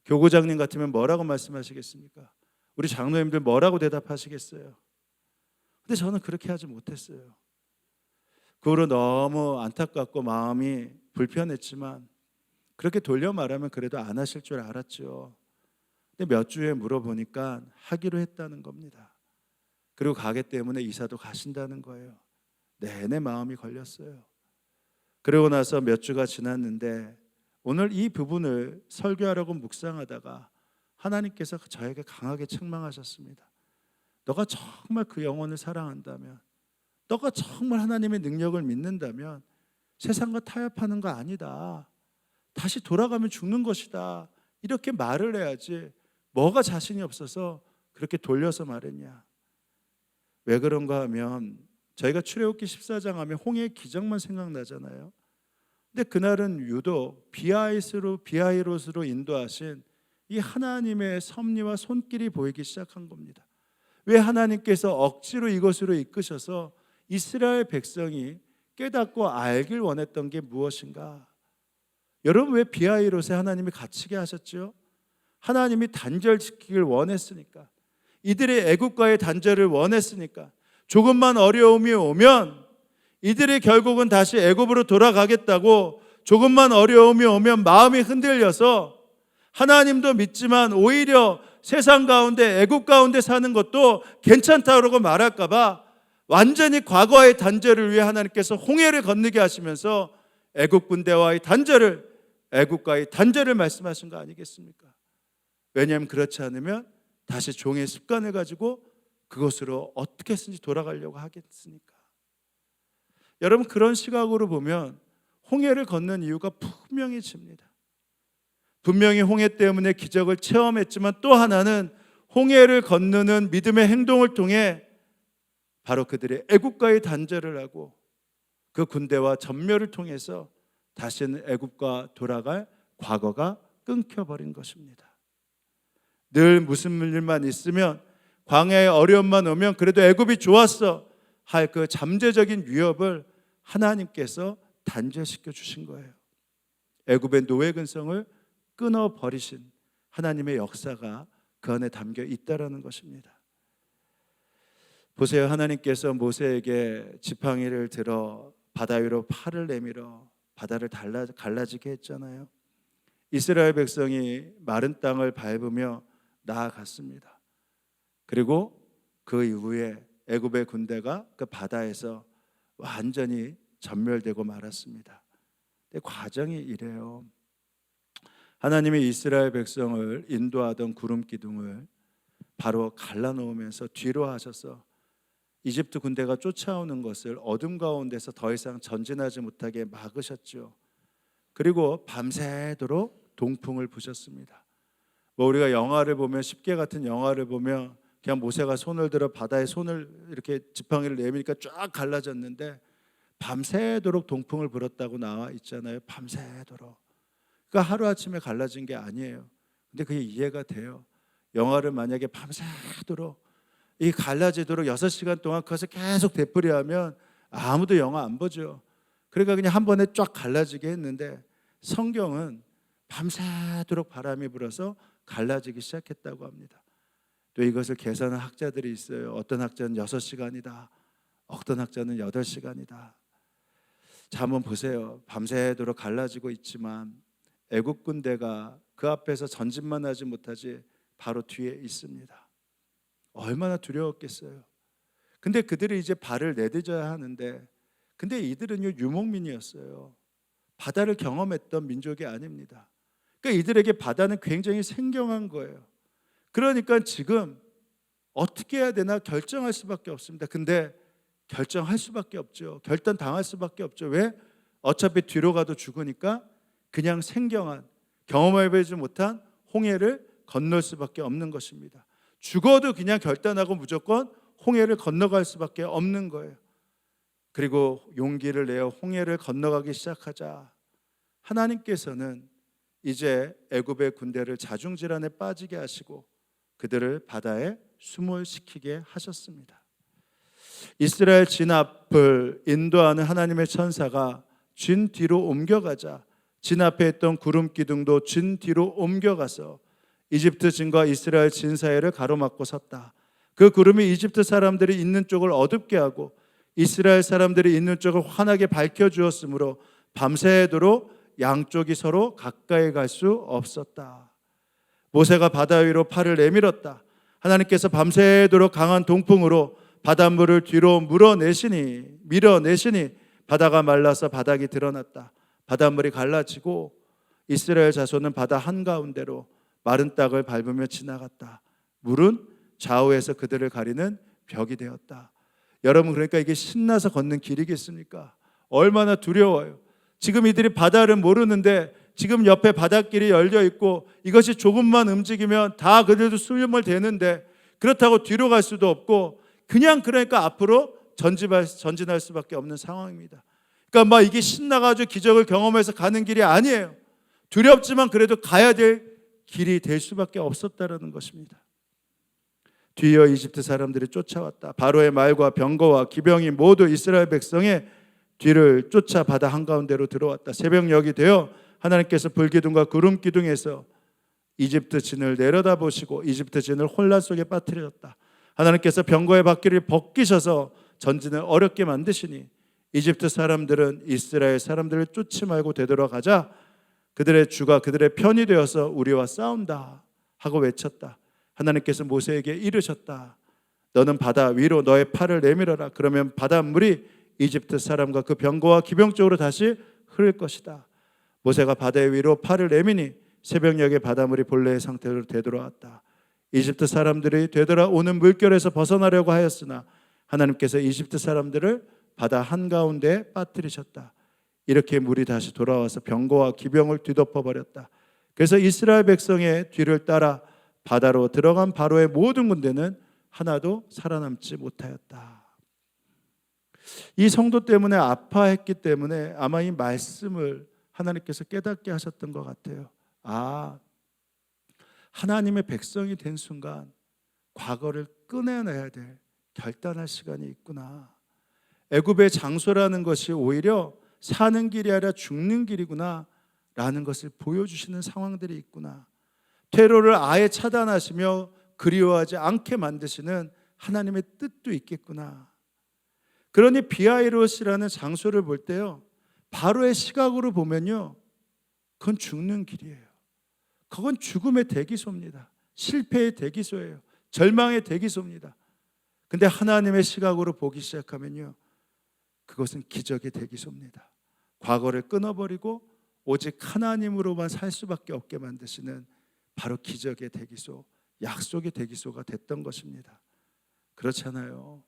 Speaker 2: 교구장님 같으면 뭐라고 말씀하시겠습니까? 우리 장로님들 뭐라고 대답하시겠어요? 근데 저는 그렇게 하지 못했어요. 그거로 너무 안타깝고 마음이 불편했지만 그렇게 돌려 말하면 그래도 안 하실 줄 알았죠. 근데 몇 주에 물어보니까 하기로 했다는 겁니다. 그리고 가게 때문에 이사도 가신다는 거예요. 내내 마음이 걸렸어요. 그러고 나서 몇 주가 지났는데 오늘 이 부분을 설교하려고 묵상하다가 하나님께서 저에게 강하게 책망하셨습니다. 너가 정말 그 영혼을 사랑한다면, 너가 정말 하나님의 능력을 믿는다면 세상과 타협하는 거 아니다, 다시 돌아가면 죽는 것이다, 이렇게 말을 해야지 뭐가 자신이 없어서 그렇게 돌려서 말했냐. 왜 그런가 하면 저희가 출애굽기 14장 하면 홍해의 기적만 생각나잖아요. 근데 그날은 유독 비하이롯으로 인도하신 이 하나님의 섭리와 손길이 보이기 시작한 겁니다. 왜 하나님께서 억지로 이것으로 이끄셔서 이스라엘 백성이 깨닫고 알길 원했던 게 무엇인가? 여러분, 왜 비하이롯에 하나님이 갇히게 하셨죠? 하나님이 단절시키길 원했으니까, 이들이 애국과의 단절을 원했으니까. 조금만 어려움이 오면 이들이 결국은 다시 애굽으로 돌아가겠다고, 조금만 어려움이 오면 마음이 흔들려서 하나님도 믿지만 오히려 세상 가운데 애국 가운데 사는 것도 괜찮다고 말할까 봐 완전히 과거의 단절을 위해 하나님께서 홍해를 건너게 하시면서 애국 군대와의 단절을, 애국과의 단절을 말씀하신 거 아니겠습니까? 왜냐하면 그렇지 않으면 다시 종의 습관을 가지고 그것으로 어떻게 해서든지 돌아가려고 하겠으니까. 여러분 그런 시각으로 보면 홍해를 건넌 이유가 분명해집니다. 분명히 홍해 때문에 기적을 체험했지만 또 하나는 홍해를 건너는 믿음의 행동을 통해 바로 그들의 애국과의 단절을 하고 그 군대와 전멸을 통해서 다시는 애국과 돌아갈 과거가 끊겨버린 것입니다. 늘 무슨 일만 있으면 광야에 어려움만 오면 그래도 애굽이 좋았어 할 그 잠재적인 위협을 하나님께서 단절시켜 주신 거예요. 애굽의 노예 근성을 끊어버리신 하나님의 역사가 그 안에 담겨 있다라는 것입니다. 보세요. 하나님께서 모세에게 지팡이를 들어 바다 위로 팔을 내밀어 바다를 갈라지게 했잖아요. 이스라엘 백성이 마른 땅을 밟으며 나아갔습니다. 그리고 그 이후에 애굽의 군대가 그 바다에서 완전히 전멸되고 말았습니다. 근데 과정이 이래요. 하나님이 이스라엘 백성을 인도하던 구름 기둥을 바로 갈라놓으면서 뒤로 하셔서 이집트 군대가 쫓아오는 것을 어둠 가운데서 더 이상 전진하지 못하게 막으셨죠. 그리고 밤새도록 동풍을 부셨습니다. 뭐 우리가 영화를 보면 십계 같은 영화를 보면 그냥 모세가 손을 들어 바다에 손을 이렇게 지팡이를 내미니까 쫙 갈라졌는데 밤새도록 동풍을 불었다고 나와 있잖아요. 밤새도록. 그러니까 하루아침에 갈라진 게 아니에요. 근데 그게 이해가 돼요. 영화를 만약에 밤새도록 이 갈라지도록 6시간 동안 그것을 계속 되풀이하면 아무도 영화 안 보죠. 그러니까 그냥 한 번에 쫙 갈라지게 했는데 성경은 밤새도록 바람이 불어서 갈라지기 시작했다고 합니다. 또 이것을 계산한 학자들이 있어요. 어떤 학자는 6시간이다. 어떤 학자는 8시간이다. 자, 한번 보세요. 밤새도록 갈라지고 있지만 애국 군대가 그 앞에서 전진만 하지 못하지 바로 뒤에 있습니다. 얼마나 두려웠겠어요. 근데 그들이 이제 발을 내딛어야 하는데 근데 이들은요 유목민이었어요. 바다를 경험했던 민족이 아닙니다. 그러니까 이들에게 바다는 굉장히 생경한 거예요. 그러니까 지금 어떻게 해야 되나 결정할 수밖에 없습니다. 근데 결정할 수밖에 없죠. 결단당할 수밖에 없죠. 왜? 어차피 뒤로 가도 죽으니까 그냥 생경한 경험해보지 못한 홍해를 건널 수밖에 없는 것입니다. 죽어도 그냥 결단하고 무조건 홍해를 건너갈 수밖에 없는 거예요. 그리고 용기를 내어 홍해를 건너가기 시작하자 하나님께서는 이제 애굽의 군대를 자중질환에 빠지게 하시고 그들을 바다에 수몰시키게 하셨습니다. 이스라엘 진 앞을 인도하는 하나님의 천사가 진 뒤로 옮겨가자 진 앞에 있던 구름 기둥도 진 뒤로 옮겨가서 이집트 진과 이스라엘 진 사이를 가로막고 섰다. 그 구름이 이집트 사람들이 있는 쪽을 어둡게 하고 이스라엘 사람들이 있는 쪽을 환하게 밝혀주었으므로 밤새도록 양쪽이 서로 가까이 갈 수 없었다. 모세가 바다 위로 팔을 내밀었다. 하나님께서 밤새도록 강한 동풍으로 바닷물을 뒤로 밀어내시니 바다가 말라서 바닥이 드러났다. 바닷물이 갈라지고 이스라엘 자손은 바다 한가운데로 마른 땅을 밟으며 지나갔다. 물은 좌우에서 그들을 가리는 벽이 되었다. 여러분 그러니까 이게 신나서 걷는 길이겠습니까? 얼마나 두려워요. 지금 이들이 바다를 모르는데 지금 옆에 바닷길이 열려 있고 이것이 조금만 움직이면 다 그들도 수염을 대는데 그렇다고 뒤로 갈 수도 없고 그냥 그러니까 앞으로 전진할 수밖에 없는 상황입니다. 그러니까 막 이게 신나가지고 기적을 경험해서 가는 길이 아니에요. 두렵지만 그래도 가야 될 길이 될 수밖에 없었다라는 것입니다. 뒤이어 이집트 사람들이 쫓아왔다. 바로의 말과 병거와 기병이 모두 이스라엘 백성의 뒤를 쫓아 바다 한가운데로 들어왔다. 새벽녘이 되어 하나님께서 불기둥과 구름 기둥에서 이집트 진을 내려다보시고 이집트 진을 혼란 속에 빠뜨렸다. 하나님께서 병거의 바퀴를 벗기셔서 전진을 어렵게 만드시니 이집트 사람들은 이스라엘 사람들을 쫓지 말고 되돌아가자 그들의 주가 그들의 편이 되어서 우리와 싸운다 하고 외쳤다. 하나님께서 모세에게 이르셨다. 너는 바다 위로 너의 팔을 내밀어라. 그러면 바닷물이 이집트 사람과 그 병거와 기병 쪽으로 다시 흐를 것이다. 모세가 바다 위로 팔을 내미니 새벽녘에 바닷물이 본래의 상태로 되돌아왔다. 이집트 사람들이 되돌아오는 물결에서 벗어나려고 하였으나 하나님께서 이집트 사람들을 바다 한가운데 빠뜨리셨다. 이렇게 물이 다시 돌아와서 병거와 기병을 뒤덮어 버렸다. 그래서 이스라엘 백성의 뒤를 따라 바다로 들어간 바로의 모든 군대는 하나도 살아남지 못하였다. 이 성도 때문에 아파했기 때문에 아마 이 말씀을 하나님께서 깨닫게 하셨던 것 같아요. 아, 하나님의 백성이 된 순간 과거를 꺼내내야 될 결단할 시간이 있구나. 애굽의 장소라는 것이 오히려 사는 길이 아니라 죽는 길이구나 라는 것을 보여주시는 상황들이 있구나. 테러를 아예 차단하시며 그리워하지 않게 만드시는 하나님의 뜻도 있겠구나. 그러니 비하이롯이라는 장소를 볼 때요, 바로의 시각으로 보면요, 그건 죽는 길이에요. 그건 죽음의 대기소입니다. 실패의 대기소예요. 절망의 대기소입니다. 근데 하나님의 시각으로 보기 시작하면요, 그것은 기적의 대기소입니다. 과거를 끊어버리고 오직 하나님으로만 살 수밖에 없게 만드시는 바로 기적의 대기소, 약속의 대기소가 됐던 것입니다. 그렇잖아요.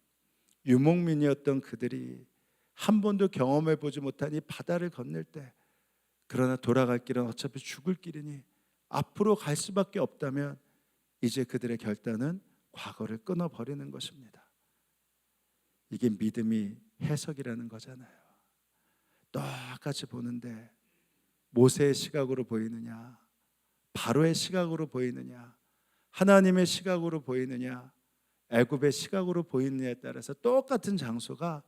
Speaker 2: 유목민이었던 그들이 한 번도 경험해보지 못한 이 바다를 건널 때, 그러나 돌아갈 길은 어차피 죽을 길이니 앞으로 갈 수밖에 없다면 이제 그들의 결단은 과거를 끊어버리는 것입니다. 이게 믿음이 해석이라는 거잖아요. 똑같이 보는데 모세의 시각으로 보이느냐, 바로의 시각으로 보이느냐, 하나님의 시각으로 보이느냐, 애굽의 시각으로 보이느냐에 따라서 똑같은 장소가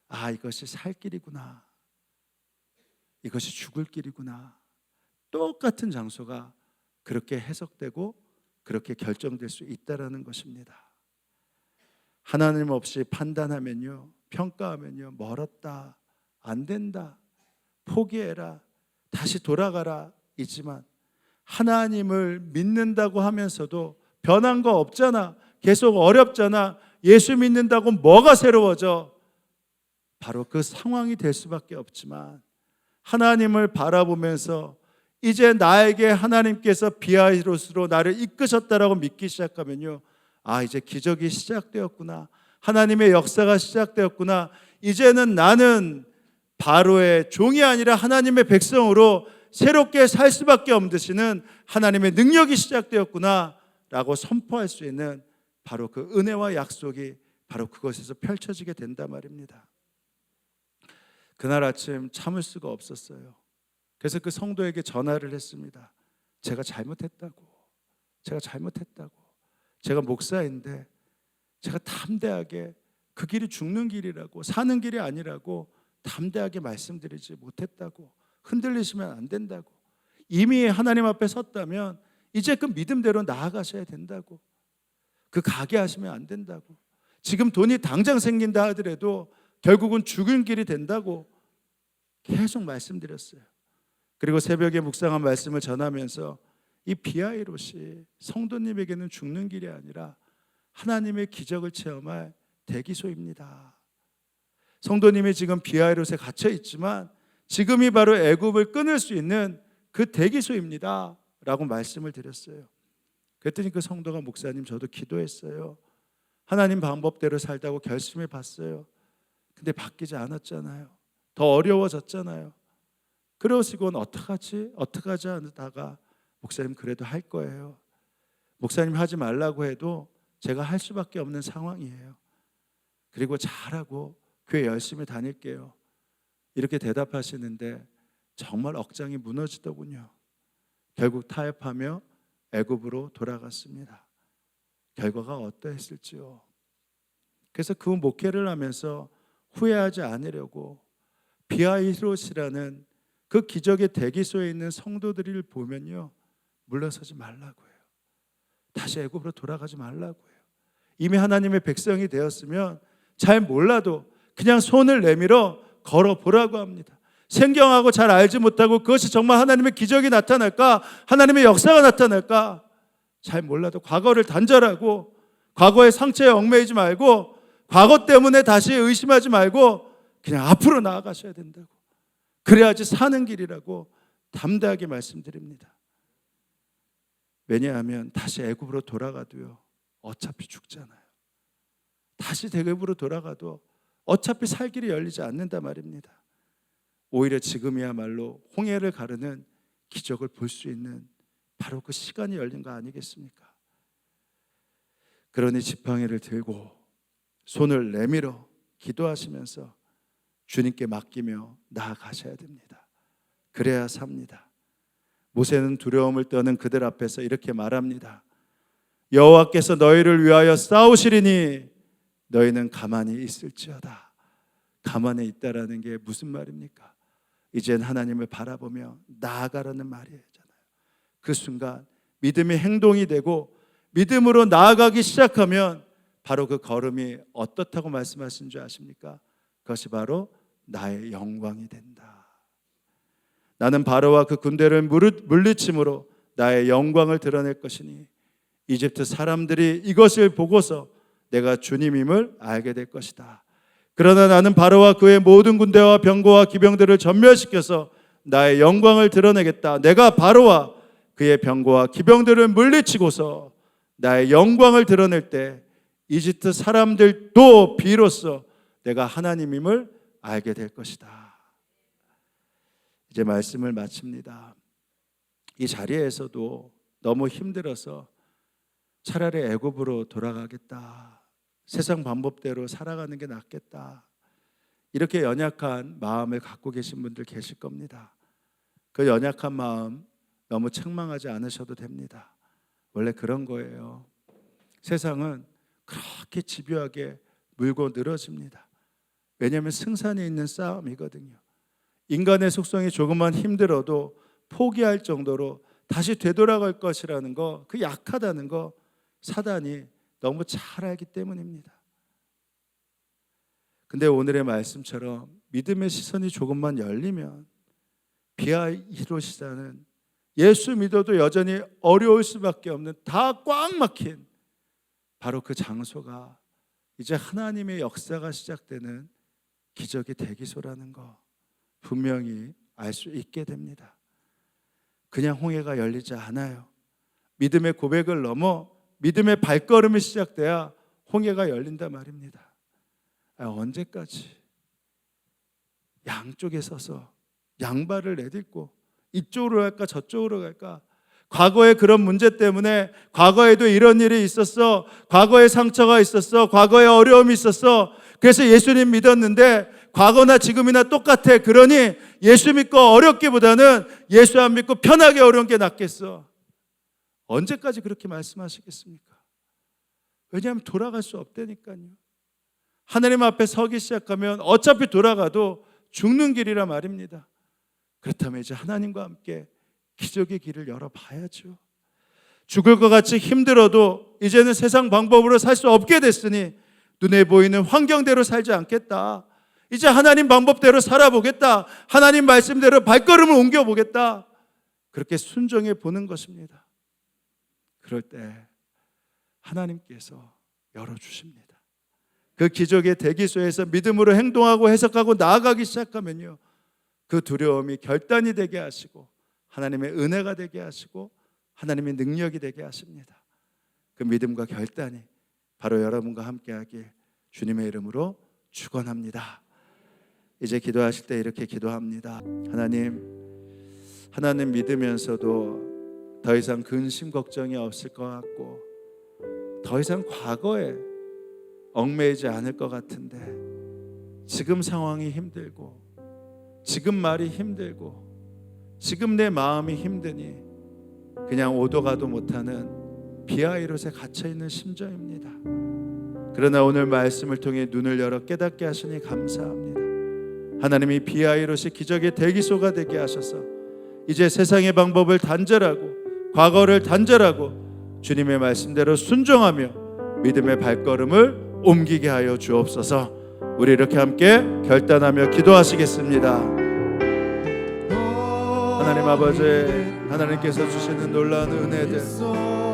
Speaker 2: 아, 이것이 살 길이구나, 이것이 죽을 길이구나, 똑같은 장소가 그렇게 해석되고 그렇게 결정될 수 있다라는 것입니다. 하나님 없이 판단하면요, 평가하면요, 멀었다, 안 된다, 포기해라, 다시 돌아가라 이지만 하나님을 믿는다고 하면서도 변한 거 없잖아, 계속 어렵잖아, 예수 믿는다고 뭐가 새로워져? 바로 그 상황이 될 수밖에 없지만 하나님을 바라보면서 이제 나에게 하나님께서 비하이롯으로 나를 이끄셨다라고 믿기 시작하면요, 아, 이제 기적이 시작되었구나, 하나님의 역사가 시작되었구나, 이제는 나는 바로의 종이 아니라 하나님의 백성으로 새롭게 살 수밖에 없으시는 하나님의 능력이 시작되었구나 라고 선포할 수 있는 바로 그 은혜와 약속이 바로 그것에서 펼쳐지게 된단 말입니다. 그날 아침 참을 수가 없었어요. 그래서 그 성도에게 전화를 했습니다. 제가 잘못했다고, 제가 목사인데 제가 담대하게 그 길이 죽는 길이라고, 사는 길이 아니라고 담대하게 말씀드리지 못했다고, 흔들리시면 안 된다고, 이미 하나님 앞에 섰다면 이제 그 믿음대로 나아가셔야 된다고, 그 가게 하시면 안 된다고, 지금 돈이 당장 생긴다 하더라도 결국은 죽은 길이 된다고 계속 말씀드렸어요. 그리고 새벽에 묵상한 말씀을 전하면서 이 비하이롯이 성도님에게는 죽는 길이 아니라 하나님의 기적을 체험할 대기소입니다. 성도님이 지금 비하이롯에 갇혀 있지만 지금이 바로 애굽을 끊을 수 있는 그 대기소입니다 라고 말씀을 드렸어요. 그랬더니 그 성도가 목사님, 저도 기도했어요. 하나님 방법대로 살다고 결심해 봤어요. 근데 바뀌지 않았잖아요. 더 어려워졌잖아요. 그러시곤 어떡하지 하다가 목사님 그래도 할 거예요. 목사님 하지 말라고 해도 제가 할 수밖에 없는 상황이에요. 그리고 잘하고 교회 열심히 다닐게요. 이렇게 대답하시는데 정말 억장이 무너지더군요. 결국 타협하며 애굽으로 돌아갔습니다. 결과가 어떠했을지요. 그래서 그 목회를 하면서 후회하지 않으려고 비하이롯이라는 그 기적의 대기소에 있는 성도들을 보면요, 물러서지 말라고 해요. 다시 애굽으로 돌아가지 말라고 해요. 이미 하나님의 백성이 되었으면 잘 몰라도 그냥 손을 내밀어 걸어보라고 합니다. 생경하고 잘 알지 못하고 그것이 정말 하나님의 기적이 나타날까, 하나님의 역사가 나타날까 잘 몰라도 과거를 단절하고 과거의 상처에 얽매이지 말고 과거 때문에 다시 의심하지 말고 그냥 앞으로 나아가셔야 된다고, 그래야지 사는 길이라고 담대하게 말씀드립니다. 왜냐하면 다시 애굽으로 돌아가도요, 어차피 죽잖아요. 다시 애굽으로 돌아가도 어차피 살 길이 열리지 않는다 말입니다. 오히려 지금이야말로 홍해를 가르는 기적을 볼 수 있는 바로 그 시간이 열린 거 아니겠습니까? 그러니 지팡이를 들고 손을 내밀어 기도하시면서 주님께 맡기며 나아가셔야 됩니다. 그래야 삽니다. 모세는 두려움을 떠는 그들 앞에서 이렇게 말합니다. 여호와께서 너희를 위하여 싸우시리니 너희는 가만히 있을지어다. 가만히 있다라는 게 무슨 말입니까? 이젠 하나님을 바라보며 나아가라는 말이잖아요. 그 순간 믿음이 행동이 되고 믿음으로 나아가기 시작하면 바로 그 걸음이 어떻다고 말씀하신 줄 아십니까? 그것이 바로 나의 영광이 된다. 나는 바로와 그 군대를 물리침으로 나의 영광을 드러낼 것이니 이집트 사람들이 이것을 보고서 내가 주님임을 알게 될 것이다. 그러나 나는 바로와 그의 모든 군대와 병거와 기병들을 전멸시켜서 나의 영광을 드러내겠다. 내가 바로와 그의 병거와 기병들을 물리치고서 나의 영광을 드러낼 때 이집트 사람들도 비로소 내가 하나님임을 알게 될 것이다. 이제 말씀을 마칩니다. 이 자리에서도 너무 힘들어서 차라리 애굽으로 돌아가겠다. 세상 방법대로 살아가는 게 낫겠다. 이렇게 연약한 마음을 갖고 계신 분들 계실 겁니다. 그 연약한 마음 너무 책망하지 않으셔도 됩니다. 원래 그런 거예요. 세상은 그렇게 집요하게 물고 늘어집니다. 왜냐하면 승산이 있는 싸움이거든요. 인간의 속성이 조금만 힘들어도 포기할 정도로 다시 되돌아갈 것이라는 거, 그 약하다는 거 사단이 너무 잘 알기 때문입니다. 근데 오늘의 말씀처럼 믿음의 시선이 조금만 열리면 비아히로시다는 예수 믿어도 여전히 어려울 수밖에 없는 다 꽉 막힌 바로 그 장소가 이제 하나님의 역사가 시작되는 기적의 대기소라는 거 분명히 알 수 있게 됩니다. 그냥 홍해가 열리지 않아요. 믿음의 고백을 넘어 믿음의 발걸음이 시작돼야 홍해가 열린다 말입니다. 언제까지 양쪽에 서서 양발을 내딛고 이쪽으로 갈까 저쪽으로 갈까? 과거에 그런 문제 때문에 과거에도 이런 일이 있었어. 과거에 상처가 있었어. 과거에 어려움이 있었어. 그래서 예수님 믿었는데 과거나 지금이나 똑같아. 그러니 예수 믿고 어렵기보다는 예수 안 믿고 편하게 어려운 게 낫겠어. 언제까지 그렇게 말씀하시겠습니까? 왜냐하면 돌아갈 수 없다니까요. 하나님 앞에 서기 시작하면 어차피 돌아가도 죽는 길이라 말입니다. 그렇다면 이제 하나님과 함께 기적의 길을 열어봐야죠. 죽을 것 같이 힘들어도 이제는 세상 방법으로 살 수 없게 됐으니 눈에 보이는 환경대로 살지 않겠다. 이제 하나님 방법대로 살아보겠다. 하나님 말씀대로 발걸음을 옮겨보겠다. 그렇게 순종해 보는 것입니다. 그럴 때 하나님께서 열어주십니다. 그 기적의 대기소에서 믿음으로 행동하고 해석하고 나아가기 시작하면요, 그 두려움이 결단이 되게 하시고 하나님의 은혜가 되게 하시고 하나님의 능력이 되게 하십니다. 그 믿음과 결단이 바로 여러분과 함께하길 주님의 이름으로 축원합니다. 이제 기도하실 때 이렇게 기도합니다. 하나님 믿으면서도 더 이상 근심 걱정이 없을 것 같고 더 이상 과거에 얽매이지 않을 것 같은데 지금 상황이 힘들고 지금 말이 힘들고 지금 내 마음이 힘드니 그냥 오도 가도 못하는 비아이롯에 갇혀있는 심정입니다. 그러나 오늘 말씀을 통해 눈을 열어 깨닫게 하시니 감사합니다. 하나님이 비아이롯이 기적의 대기소가 되게 하셔서 이제 세상의 방법을 단절하고 과거를 단절하고 주님의 말씀대로 순종하며 믿음의 발걸음을 옮기게 하여 주옵소서. 우리 이렇게 함께 결단하며 기도하시겠습니다. 하나님 아버지, 하나님께서 주시는 놀라운 은혜들,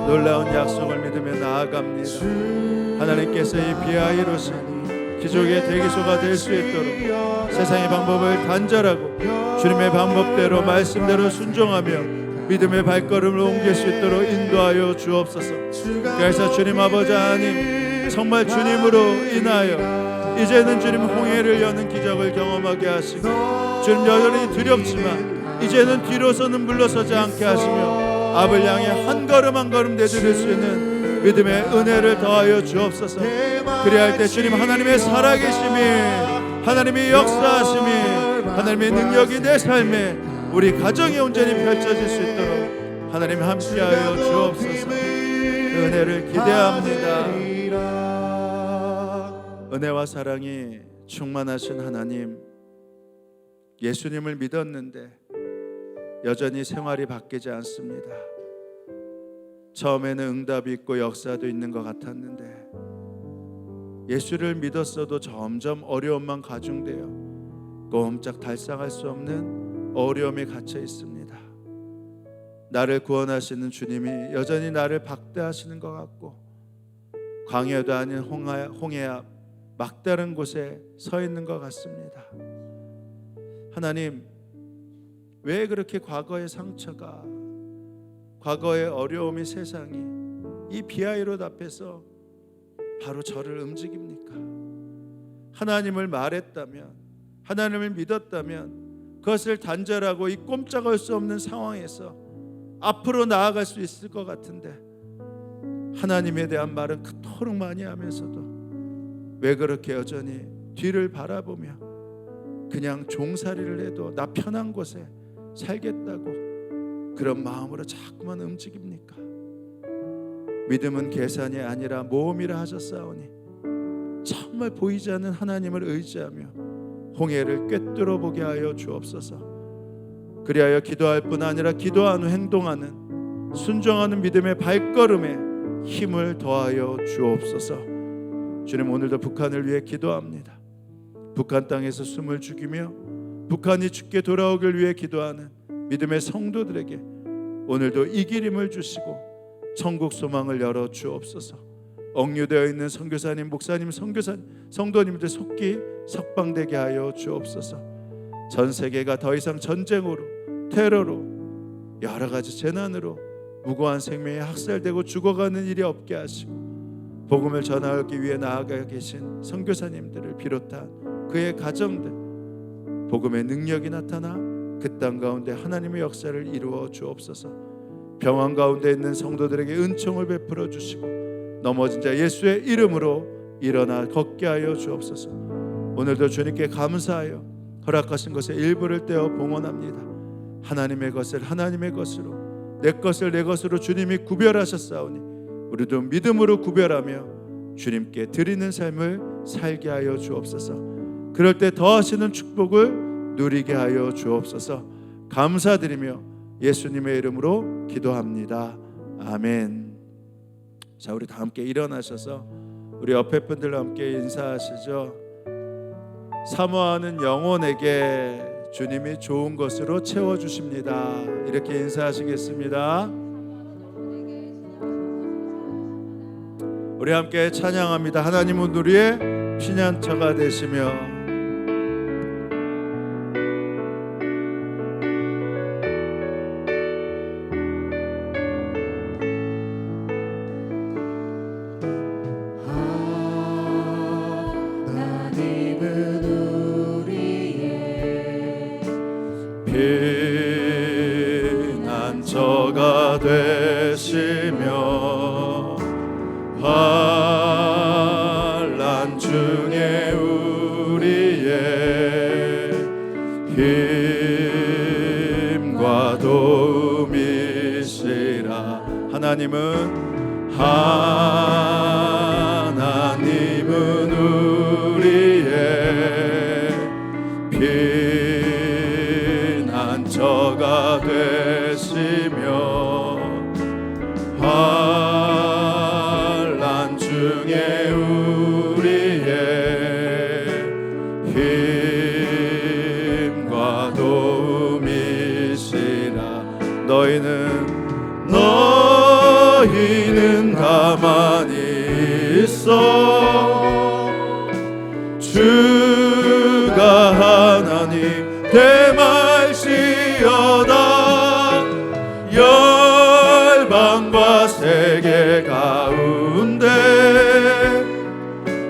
Speaker 2: 놀라운 약속을 믿으며 나아갑니다. 하나님께서 이 비아이롯이 기적의 대기소가 될 수 있도록 세상의 방법을 단절하고 주님의 방법대로 말씀대로 순종하며 믿음의 발걸음을 옮길 수 있도록 인도하여 주옵소서. 그래서 주님 아버지 하나님, 정말 주님으로 인하여 이제는 주님 홍해를 여는 기적을 경험하게 하시고, 주님 여전히 두렵지만 이제는 뒤로서는 물러서지 않게 하시며 앞을 향해 한 걸음 한 걸음 내디딜 수 있는 믿음의 은혜를 더하여 주옵소서. 그리할 때 주님 하나님의 살아계심이, 하나님의 역사하심이, 하나님의 능력이 내 삶에, 우리 가정에 온전히 펼쳐질 수 있도록 하나님 함께하여 주옵소서. 그 은혜를 기대합니다. 은혜와 사랑이 충만하신 하나님, 예수님을 믿었는데 여전히 생활이 바뀌지 않습니다. 처음에는 응답이 있고 역사도 있는 것 같았는데 예수를 믿었어도 점점 어려움만 가중되어 꼼짝 달싹할 수 없는 어려움에 갇혀 있습니다. 나를 구원하시는 주님이 여전히 나를 박대하시는 것 같고, 광야도 아닌 홍해 앞 막다른 곳에 서 있는 것 같습니다. 하나님, 왜 그렇게 과거의 상처가, 과거의 어려움이, 세상이 이 비아이롯 앞에서 바로 저를 움직입니까? 하나님을 말했다면, 하나님을 믿었다면 그것을 단절하고 이 꼼짝할 수 없는 상황에서 앞으로 나아갈 수 있을 것 같은데, 하나님에 대한 말은 그토록 많이 하면서도 왜 그렇게 여전히 뒤를 바라보며 그냥 종살이를 해도 나 편한 곳에 살겠다고 그런 마음으로 자꾸만 움직입니까? 믿음은 계산이 아니라 모험이라 하셨사오니 정말 보이지 않는 하나님을 의지하며 홍해를 꿰뚫어 보게 하여 주옵소서. 그리하여 기도할 뿐 아니라 기도한 후 행동하는 순종하는 믿음의 발걸음에 힘을 더하여 주옵소서. 주님, 오늘도 북한을 위해 기도합니다. 북한 땅에서 숨을 죽이며 북한이 죽게 돌아오길 위해 기도하는 믿음의 성도들에게 오늘도 이기림을 주시고 천국 소망을 열어 주옵소서. 억류되어 있는 선교사님, 목사님, 성도님들 속기 석방되게 하여 주옵소서. 전 세계가 더 이상 전쟁으로, 테러로, 여러 가지 재난으로 무고한 생명이 학살되고 죽어가는 일이 없게 하시고, 복음을 전하기 위해 나아가 계신 선교사님들을 비롯한 그의 가정들, 복음의 능력이 나타나 그 땅 가운데 하나님의 역사를 이루어 주옵소서. 병환 가운데 있는 성도들에게 은총을 베풀어 주시고 넘어진 자 예수의 이름으로 일어나 걷게 하여 주옵소서. 오늘도 주님께 감사하여 허락하신 것의 일부를 떼어 봉헌합니다. 하나님의 것을 하나님의 것으로, 내 것을 내 것으로 주님이 구별하셨사오니 우리도 믿음으로 구별하며 주님께 드리는 삶을 살게 하여 주옵소서. 그럴 때 더하시는 축복을 누리게 하여 주옵소서. 감사드리며 예수님의 이름으로 기도합니다. 아멘. 자, 우리 다 함께 일어나셔서 우리 옆에 분들과 함께 인사하시죠. 사모하는 영혼에게 주님이 좋은 것으로 채워주십니다. 이렇게 인사하시겠습니다. 우리 함께 찬양합니다. 하나님은 우리의 피난처가 되시며 피난처가 되시며 환난 중에 우리의 힘과 도움이시라. 하나님은 우리의 피난처가 되시며 환난 중에 우리의 힘과 도움이시라. 너희는 가만히 있어 주가 하나님 대말시어다. 열방과 세계 가운데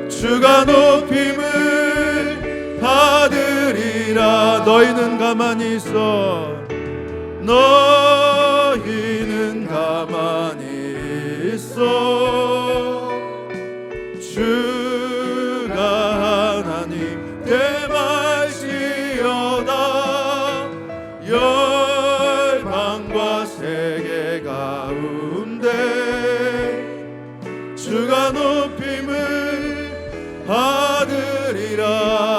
Speaker 2: 주가 높임을 가만히 있어. 너희는 가만히 있어. 주가 하나님 대말지어다. 열방과 세계 가운데 주가 높임을 받으리라.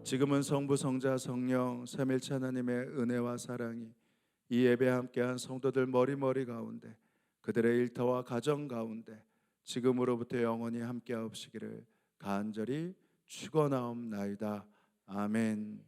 Speaker 2: 지금은 성부, 성자, 성령 삼일체 하나님의 은혜와 사랑이 이 예배 함께한 성도들 머리머리 가운데, 그들의 일터와 가정 가운데 지금으로부터 영원히 함께하옵시기를 간절히 축원하옵나이다. 아멘.